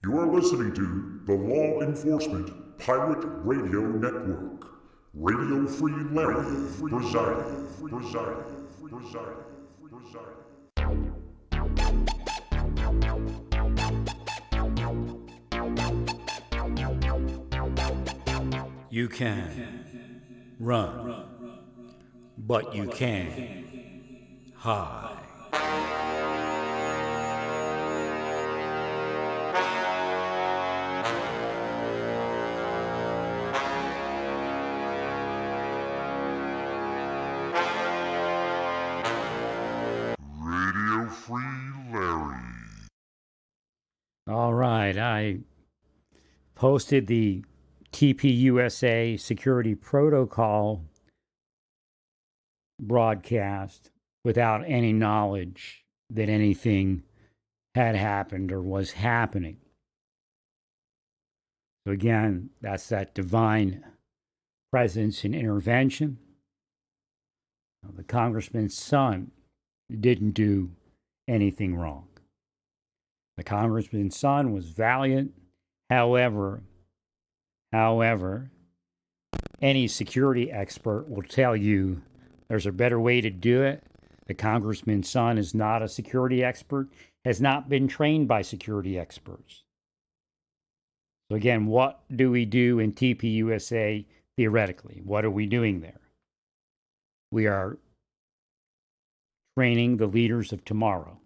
You are listening to the Law Enforcement Pirate Radio Network. Radio Free Larry presiding. You can run, but you can't hide. Radio Free Larry. All right, I posted the TPUSA security protocol broadcast without any knowledge that anything had happened or was happening. So again, that's that divine presence and intervention. The congressman's son didn't do anything wrong. The congressman's son was valiant. However, any security expert will tell you there's a better way to do it. The congressman's son is not a security expert, has not been trained by security experts. So again, what do we do in TPUSA theoretically? What are we doing there? We are training the leaders of tomorrow.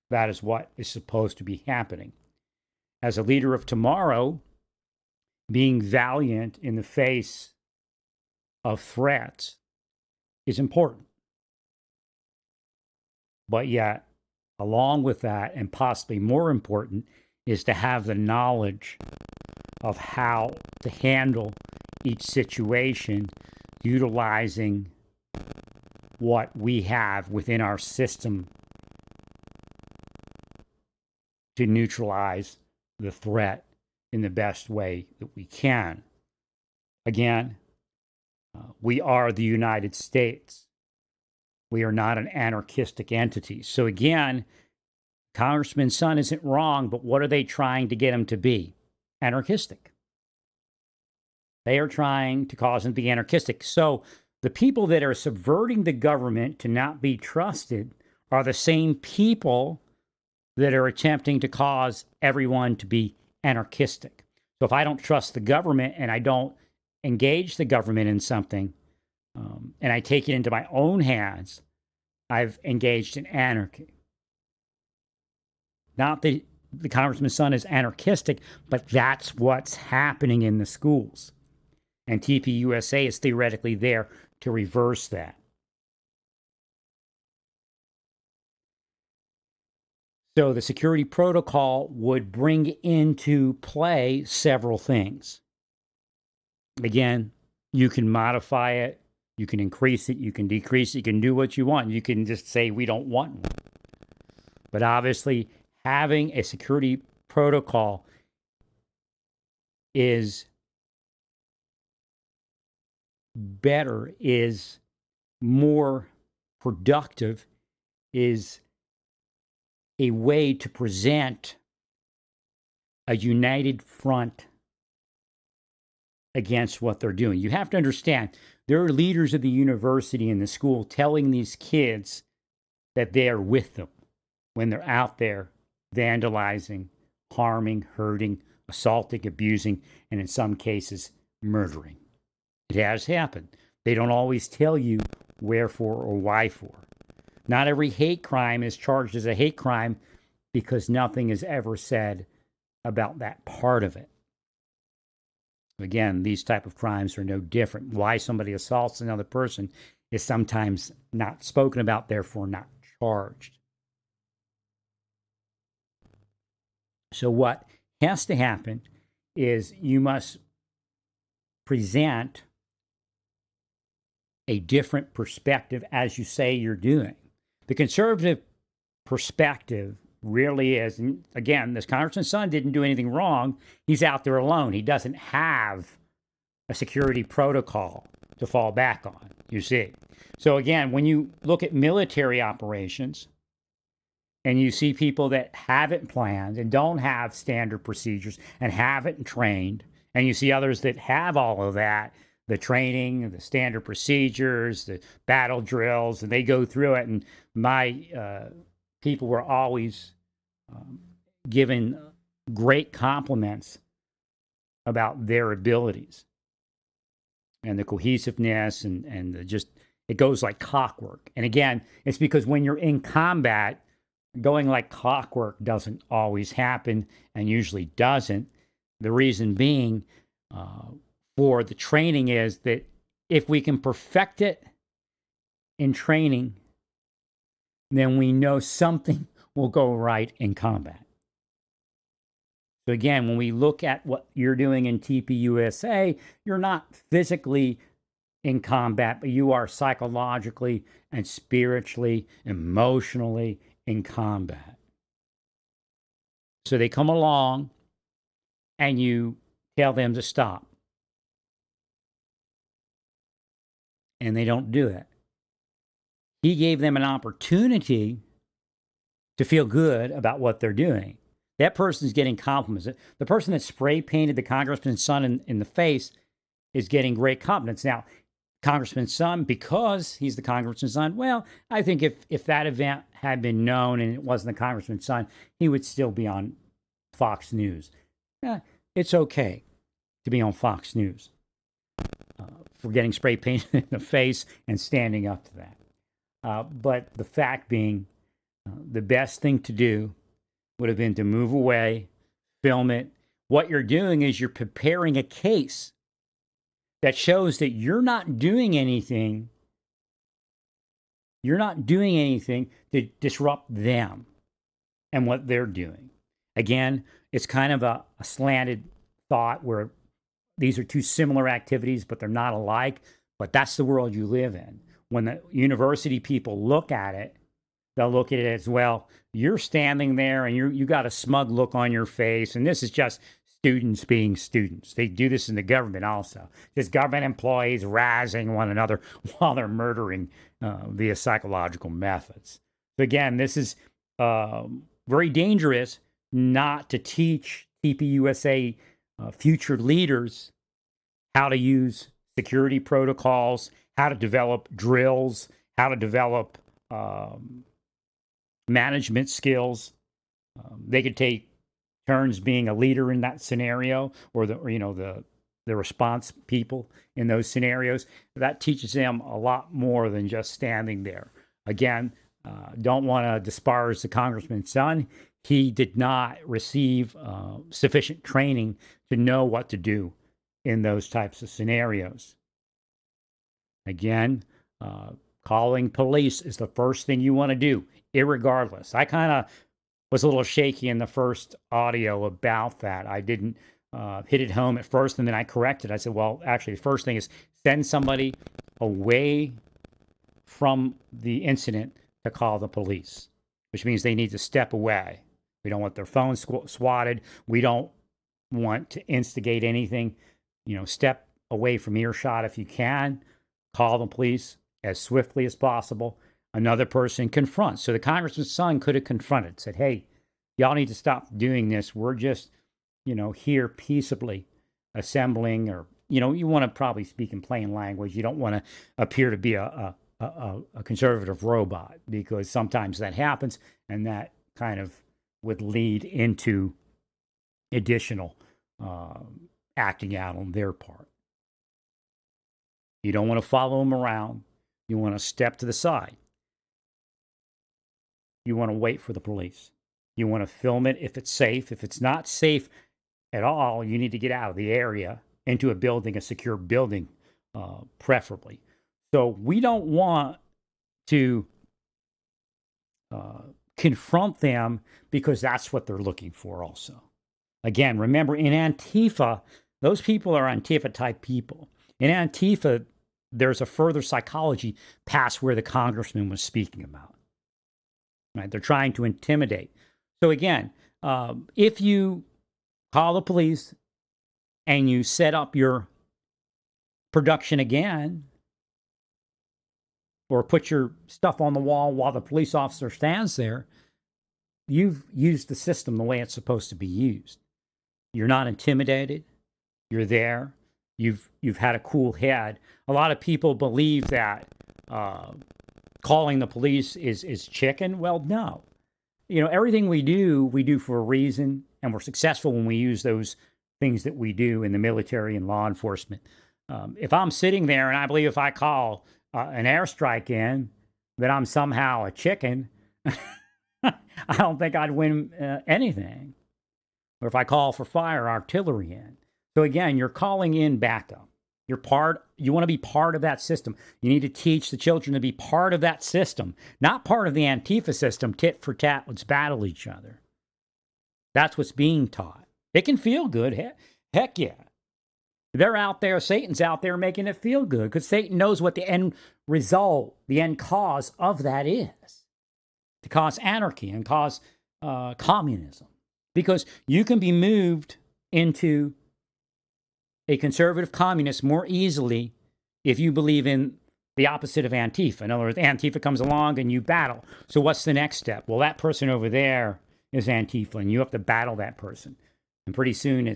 That is what is supposed to be happening. As a leader of tomorrow, being valiant in the face of threats is important. But yet, along with that, and possibly more important, is to have the knowledge of how to handle each situation utilizing what we have within our system to neutralize the threat in the best way that we can. Again, we are the United States. We are not an anarchistic entity. So again, Congressman's son isn't wrong, but what are they trying to get him to be? Anarchistic. They are trying to cause him to be anarchistic. So the people that are subverting the government to not be trusted are the same people that are attempting to cause everyone to be anarchistic. So if I don't trust the government and I don't engage the government in something, and I take it into my own hands, I've engaged in anarchy. Not that the congressman's son is anarchistic, but that's what's happening in the schools. And TPUSA is theoretically there to reverse that. So the security protocol would bring into play several things. Again, you can modify it, you can increase it, you can decrease it, you can do what you want. You can just say we don't want one. But obviously, having a security protocol is better, is more productive, is a way to present a united front against what they're doing. You have to understand, there are leaders of the university and the school telling these kids that they are with them when they're out there vandalizing, harming, hurting, assaulting, abusing, and in some cases, murdering. It has happened. They don't always tell you wherefore or why for. Not every hate crime is charged as a hate crime because nothing is ever said about that part of it. Again, these type of crimes are no different. Why somebody assaults another person is sometimes not spoken about, therefore not charged. So what has to happen is you must present a different perspective as you say you're doing. The conservative perspective really is, again, this congressman's son didn't do anything wrong. He's out there alone. He doesn't have a security protocol to fall back on, you see. So again, when you look at military operations, And you see people that haven't planned and don't have standard procedures and haven't trained. And you see others that have all of that, the training, the standard procedures, the battle drills, and they go through it. And my people were always given great compliments about their abilities and the cohesiveness and the just, it goes like clockwork. And again, it's because when you're in combat, going like clockwork doesn't always happen and usually doesn't. The reason being for the training is that if we can perfect it in training, then we know something will go right in combat. So again, when we look at what you're doing in TPUSA, you're not physically in combat, but you are psychologically and spiritually, emotionally in combat. So they come along and you tell them to stop. And they don't do it. He gave them an opportunity to feel good about what they're doing. That person's getting compliments. The person that spray painted the congressman's son in the face is getting great compliments. Now, Congressman's son, because he's the congressman's son, well, I think if that event had been known and it wasn't the congressman's son, he would still be on Fox News. It's okay to be on Fox News for getting spray painted in the face and standing up to that. But the fact being, the best thing to do would have been to move away, film it. What you're doing is you're preparing a case that shows that you're not doing anything. You're not doing anything to disrupt them and what they're doing. Again, it's kind of a slanted thought where these are two similar activities, but they're not alike. But that's the world you live in. When the university people look at it, they'll look at it as, well, you're standing there and you got a smug look on your face, and this is just students being students. They do this in the government also. Just government employees razzing one another while they're murdering via psychological methods. So again, this is very dangerous not to teach TPUSA future leaders how to use security protocols, how to develop drills, how to develop management skills. They could take turns being a leader in that scenario, or the response people in those scenarios. That teaches them a lot more than just standing there. Again, don't want to disparage the congressman's son. He did not receive sufficient training to know what to do in those types of scenarios. Again, calling police is the first thing you want to do, irregardless. I kind of was a little shaky in the first audio about that. I didn't hit it home at first, and then I corrected. I said, well, actually, the first thing is send somebody away from the incident to call the police, which means they need to step away. We don't want their phones swatted. We don't want to instigate anything. Step away from earshot if you can. Call the police as swiftly as possible. Another person confronts. So the congressman's son could have confronted, said, hey, y'all need to stop doing this. We're just, here peaceably assembling, or, you want to probably speak in plain language. You don't want to appear to be a conservative robot, because sometimes that happens, and that kind of would lead into additional acting out on their part. You don't want to follow them around. You want to step to the side. You want to wait for the police. You want to film it if it's safe. If it's not safe at all, you need to get out of the area into a building, a secure building, preferably. So we don't want to confront them, because that's what they're looking for also. Again, remember, in Antifa, those people are Antifa-type people. In Antifa, there's a further psychology past where the congressman was speaking about. Right? They're trying to intimidate. So again, if you call the police and you set up your production again, or put your stuff on the wall while the police officer stands there, you've used the system the way it's supposed to be used. You're not intimidated. You're there. You've had a cool head. A lot of people believe that calling the police is chicken. Well, no. Everything we do for a reason, and we're successful when we use those things that we do in the military and law enforcement. If I'm sitting there and I believe if I call an airstrike in that I'm somehow a chicken, I don't think I'd win anything. Or if I call for fire artillery in. So again, you're calling in backup. You want to be part of that system. You need to teach the children to be part of that system, not part of the Antifa system, tit for tat, let's battle each other. That's what's being taught. It can feel good. Heck yeah. They're out there, Satan's out there making it feel good because Satan knows what the end result, the end cause of that is. To cause anarchy and cause communism. Because you can be moved into a conservative communist more easily if you believe in the opposite of Antifa. In other words, Antifa comes along and you battle. So what's the next step? Well, that person over there is Antifa, and you have to battle that person. And pretty soon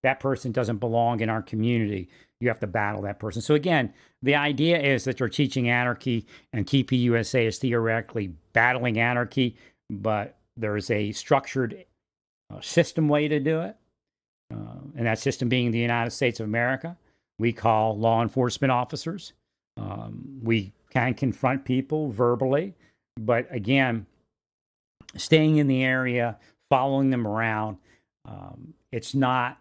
that person doesn't belong in our community. You have to battle that person. So again, the idea is that you're teaching anarchy, and TPUSA is theoretically battling anarchy, but there's a structured system way to do it. And that system being the United States of America. We call law enforcement officers. We can confront people verbally, but again, staying in the area, following them around, it's not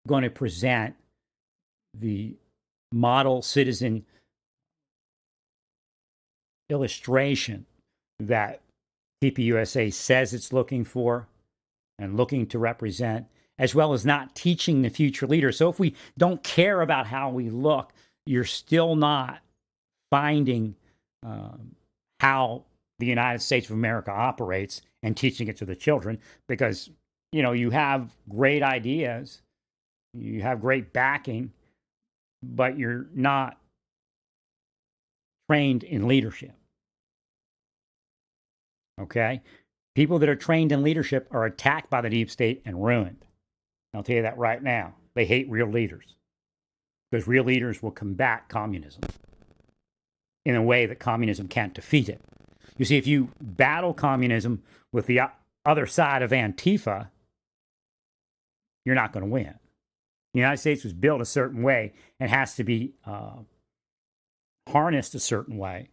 going to present the model citizen illustration that TPUSA says it's looking for and looking to represent, as well as not teaching the future leaders. So if we don't care about how we look, you're still not finding how the United States of America operates and teaching it to the children, because you have great ideas, you have great backing, but you're not trained in leadership. Okay? People that are trained in leadership are attacked by the deep state and ruined. I'll tell you that right now. They hate real leaders because real leaders will combat communism in a way that communism can't defeat it. You see, if you battle communism with the other side of Antifa, you're not going to win. The United States was built a certain way and has to be harnessed a certain way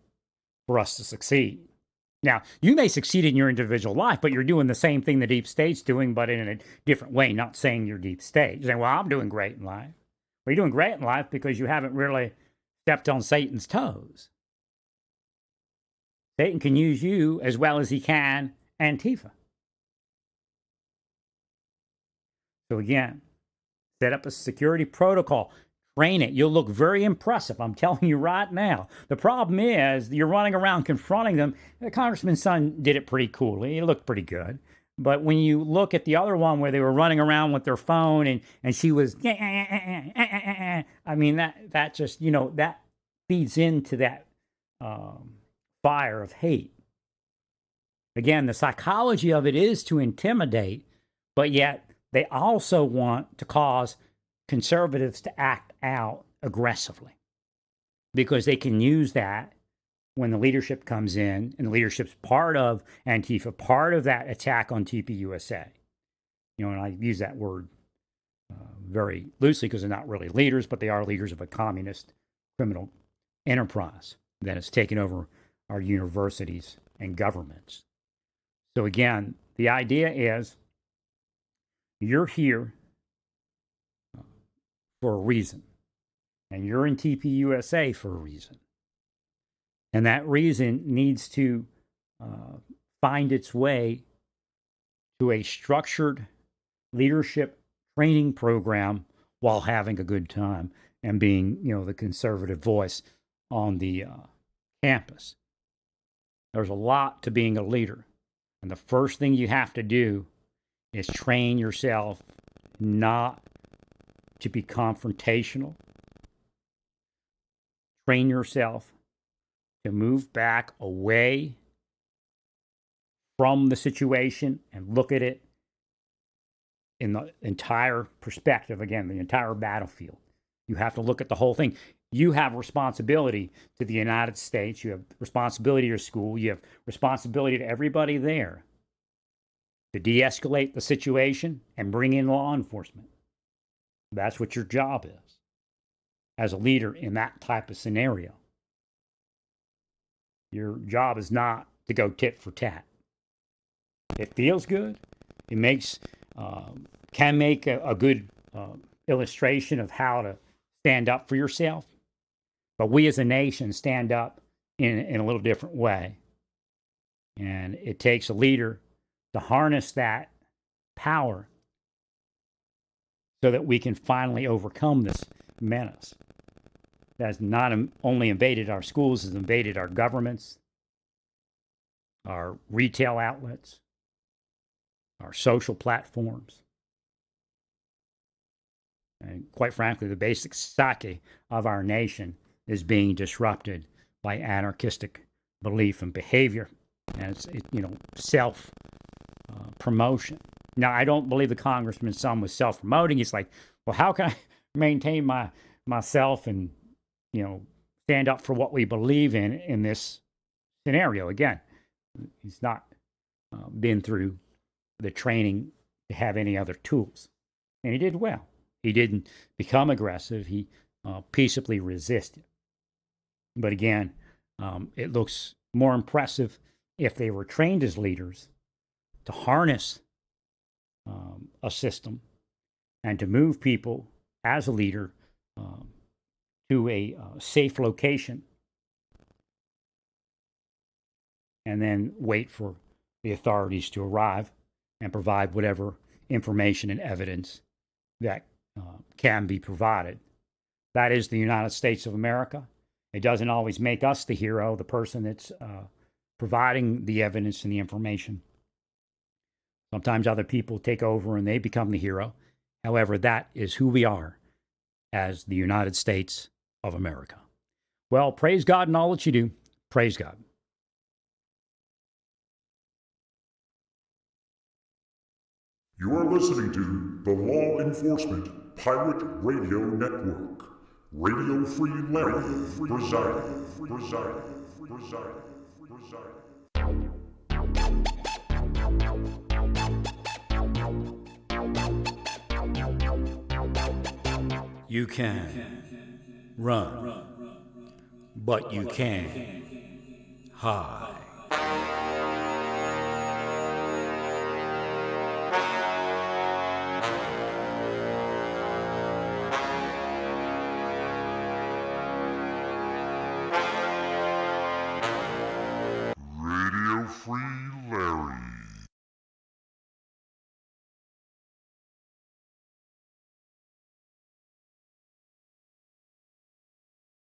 for us to succeed. Now, you may succeed in your individual life, but you're doing the same thing the deep state's doing, but in a different way, not saying you're deep state. You're saying, well, I'm doing great in life. Well, you're doing great in life because you haven't really stepped on Satan's toes. Satan can use you as well as he can Antifa. So again, set up a security protocol. Train it. You'll look very impressive. I'm telling you right now. The problem is you're running around confronting them. The congressman's son did it pretty coolly. It looked pretty good. But when you look at the other one where they were running around with their phone and she was, I mean, that just, that feeds into that fire of hate. Again, the psychology of it is to intimidate, but yet they also want to cause conservatives to act out aggressively because they can use that when the leadership comes in, and the leadership's part of Antifa, part of that attack on TPUSA. And I use that word very loosely because they're not really leaders, but they are leaders of a communist criminal enterprise that has taken over our universities and governments. So again, the idea is you're here for a reason. And you're in TPUSA for a reason. And that reason needs to find its way to a structured leadership training program while having a good time and being, the conservative voice on the campus. There's a lot to being a leader. And the first thing you have to do is train yourself not to be confrontational. Train yourself to move back away from the situation and look at it in the entire perspective, again, the entire battlefield. You have to look at the whole thing. You have responsibility to the United States. You have responsibility to your school. You have responsibility to everybody there to de-escalate the situation and bring in law enforcement. That's what your job is as a leader in that type of scenario. Your job is not to go tit for tat. It feels good. It makes can make a good illustration of how to stand up for yourself. But we as a nation stand up in a little different way. And it takes a leader to harness that power so that we can finally overcome this menace that has not only invaded our schools, has invaded our governments, our retail outlets, our social platforms, and quite frankly, the basic psyche of our nation is being disrupted by anarchistic belief and behavior, and it's self promotion. Now, I don't believe the congressman's son was self promoting. He's like, well, how can I maintain myself and stand up for what we believe in this scenario? Again, he's not been through the training to have any other tools, and he did well. He didn't become aggressive. He peaceably resisted. But again, it looks more impressive if they were trained as leaders to harness a system and to move people as a leader to a safe location and then wait for the authorities to arrive and provide whatever information and evidence that can be provided. That is the United States of America. It doesn't always make us the hero, the person that's providing the evidence and the information. Sometimes other people take over and they become the hero. However, that is who we are as the United States of America. Well, praise God in all that you do. Praise God. You are listening to the Law Enforcement Pirate Radio Network. Radio Free Larry presiding. You can run, but you can't hide.